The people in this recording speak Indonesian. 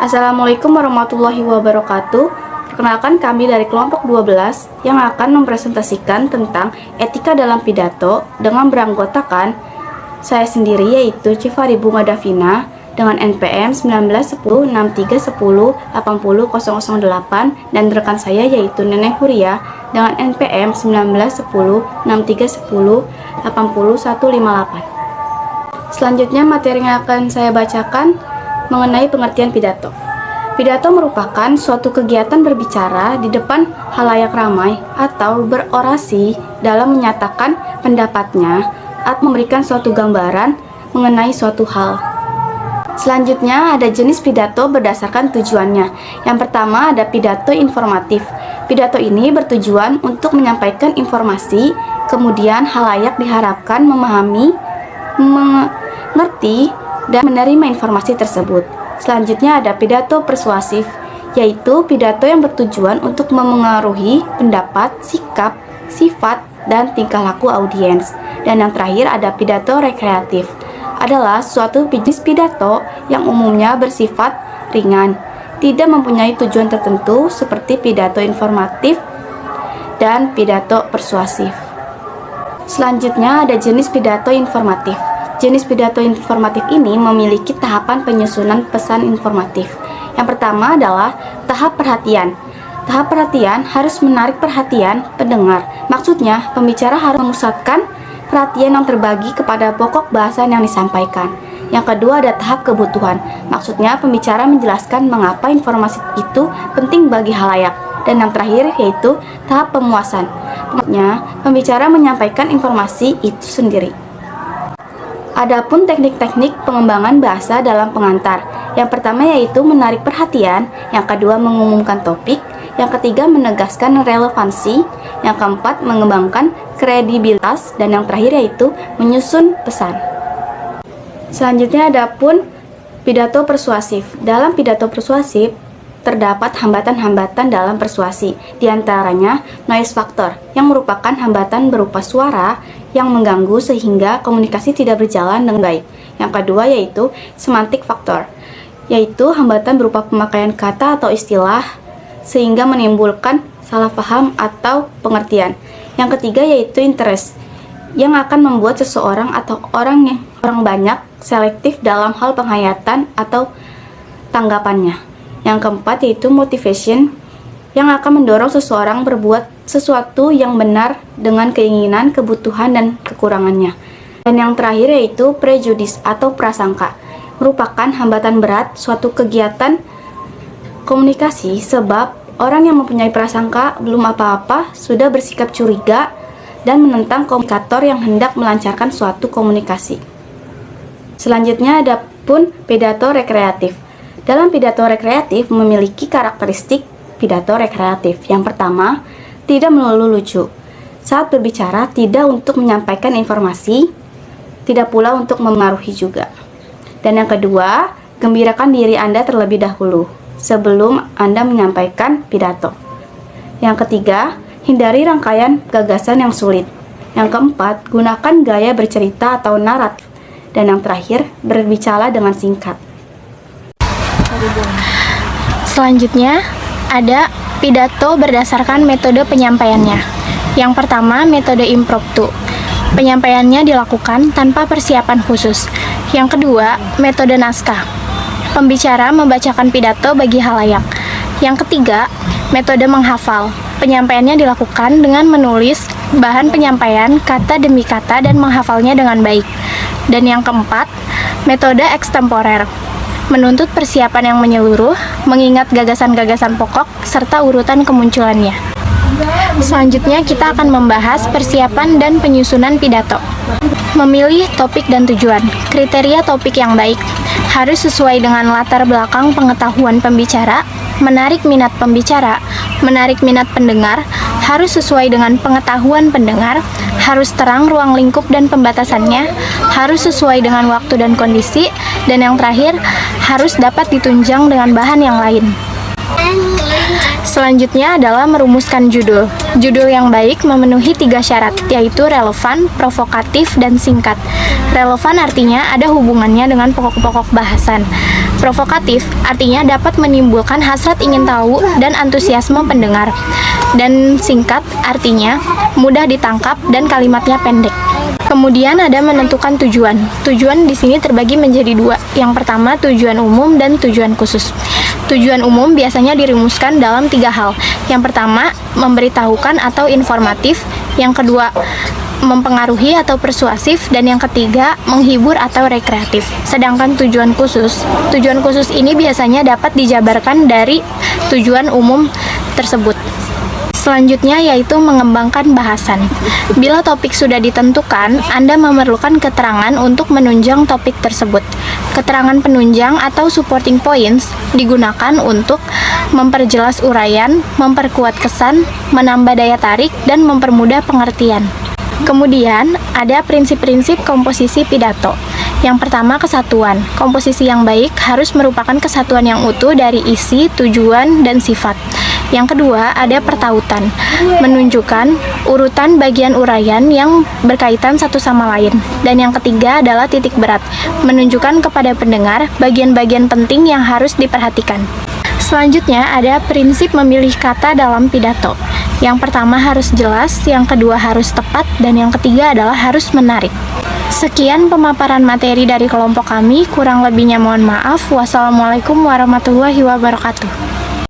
Assalamualaikum warahmatullahi wabarakatuh. Perkenalkan, kami dari kelompok 12 yang akan mempresentasikan tentang etika dalam pidato dengan beranggotakan saya sendiri, yaitu Cifari Bunga Davina dengan NPM 191063108008, dan rekan saya yaitu Neneng Huria dengan NPM 19106310801158. Selanjutnya materi yang akan saya bacakan mengenai pengertian pidato. Pidato merupakan suatu kegiatan berbicara di depan halayak ramai atau berorasi dalam menyatakan pendapatnya atau memberikan suatu gambaran mengenai suatu hal. Selanjutnya ada jenis pidato berdasarkan tujuannya. Yang pertama ada pidato informatif. Pidato ini bertujuan untuk menyampaikan informasi, kemudian halayak diharapkan memahami, mengerti, dan menerima informasi tersebut. Selanjutnya ada pidato persuasif, yaitu pidato yang bertujuan untuk memengaruhi pendapat, sikap, sifat, dan tingkah laku audiens. Dan yang terakhir ada pidato rekreatif, adalah suatu jenis pidato yang umumnya bersifat ringan, tidak mempunyai tujuan tertentu seperti pidato informatif dan pidato persuasif. Selanjutnya ada jenis pidato informatif. Jenis pidato informatif ini memiliki tahapan penyusunan pesan informatif. Yang pertama adalah tahap perhatian. Tahap perhatian harus menarik perhatian pendengar. Maksudnya, pembicara harus memusatkan perhatian yang terbagi kepada pokok bahasan yang disampaikan. Yang kedua ada tahap kebutuhan. Maksudnya, pembicara menjelaskan mengapa informasi itu penting bagi halayak. Dan yang terakhir yaitu tahap pemuasan. Maksudnya, pembicara menyampaikan informasi itu sendiri. Adapun teknik-teknik pengembangan bahasa dalam pengantar. Yang pertama yaitu menarik perhatian, yang kedua mengumumkan topik, yang ketiga menegaskan relevansi, yang keempat mengembangkan kredibilitas, dan yang terakhir yaitu menyusun pesan. Selanjutnya adapun pidato persuasif. Dalam pidato persuasif terdapat hambatan-hambatan dalam persuasi, diantaranya noise factor, yang merupakan hambatan berupa suara yang mengganggu sehingga komunikasi tidak berjalan dengan baik. Yang kedua yaitu semantic factor, yaitu hambatan berupa pemakaian kata atau istilah sehingga menimbulkan salah paham atau pengertian. Yang ketiga yaitu interest, yang akan membuat seseorang atau orang banyak selektif dalam hal penghayatan atau tanggapannya. Yang keempat yaitu motivation, yang akan mendorong seseorang berbuat sesuatu yang benar dengan keinginan, kebutuhan, dan kekurangannya. Dan yang terakhir yaitu prejudice atau prasangka, merupakan hambatan berat suatu kegiatan komunikasi sebab orang yang mempunyai prasangka belum apa-apa sudah bersikap curiga dan menentang komunikator yang hendak melancarkan suatu komunikasi. Selanjutnya ada pun pidato rekreatif. Dalam pidato rekreatif memiliki karakteristik pidato rekreatif. Yang pertama, tidak melulu lucu. Saat berbicara, tidak untuk menyampaikan informasi, tidak pula untuk memengaruhi juga. Dan yang kedua, gembirakan diri Anda terlebih dahulu sebelum Anda menyampaikan pidato. Yang ketiga, hindari rangkaian gagasan yang sulit. Yang keempat, gunakan gaya bercerita atau naratif. Dan yang terakhir, berbicara dengan singkat. Selanjutnya, ada pidato berdasarkan metode penyampaiannya. Yang pertama, metode impromptu. Penyampaiannya dilakukan tanpa persiapan khusus. Yang kedua, metode naskah. Pembicara membacakan pidato bagi halayak. Yang ketiga, metode menghafal. Penyampaiannya dilakukan dengan menulis bahan penyampaian kata demi kata dan menghafalnya dengan baik. Dan yang keempat, metode ekstemporer. Menuntut persiapan yang menyeluruh, mengingat gagasan-gagasan pokok, serta urutan kemunculannya. Selanjutnya kita akan membahas persiapan dan penyusunan pidato. Memilih topik dan tujuan. Kriteria topik yang baik harus sesuai dengan latar belakang pengetahuan pembicara, menarik minat pembicara, menarik minat pendengar, harus sesuai dengan pengetahuan pendengar, harus terang ruang lingkup dan pembatasannya, harus sesuai dengan waktu dan kondisi, dan yang terakhir, harus dapat ditunjang dengan bahan yang lain. Selanjutnya adalah merumuskan judul. Judul yang baik memenuhi 3 syarat, yaitu relevan, provokatif, dan singkat. Relevan artinya ada hubungannya dengan pokok-pokok bahasan. Provokatif artinya dapat menimbulkan hasrat ingin tahu dan antusiasme pendengar. Dan singkat artinya mudah ditangkap dan kalimatnya pendek. Kemudian ada menentukan tujuan. Tujuan di sini terbagi menjadi 2. Yang pertama tujuan umum dan tujuan khusus. Tujuan umum biasanya dirumuskan dalam 3 hal. Yang pertama, memberitahukan atau informatif. Yang kedua, mempengaruhi atau persuasif. Dan yang ketiga, menghibur atau rekreatif. Sedangkan tujuan khusus ini biasanya dapat dijabarkan dari tujuan umum tersebut. Selanjutnya yaitu mengembangkan bahasan. Bila topik sudah ditentukan, Anda memerlukan keterangan untuk menunjang topik tersebut. Keterangan penunjang atau supporting points digunakan untuk memperjelas uraian, memperkuat kesan, menambah daya tarik, dan mempermudah pengertian. Kemudian, ada prinsip-prinsip komposisi pidato. Yang pertama, kesatuan. Komposisi yang baik harus merupakan kesatuan yang utuh dari isi, tujuan, dan sifat. Yang kedua, ada pertautan, menunjukkan urutan bagian uraian yang berkaitan satu sama lain. Dan yang ketiga adalah titik berat, menunjukkan kepada pendengar bagian-bagian penting yang harus diperhatikan. Selanjutnya ada prinsip memilih kata dalam pidato. Yang pertama harus jelas, yang kedua harus tepat, dan yang ketiga adalah harus menarik. Sekian pemaparan materi dari kelompok kami, kurang lebihnya mohon maaf. Wassalamualaikum warahmatullahi wabarakatuh.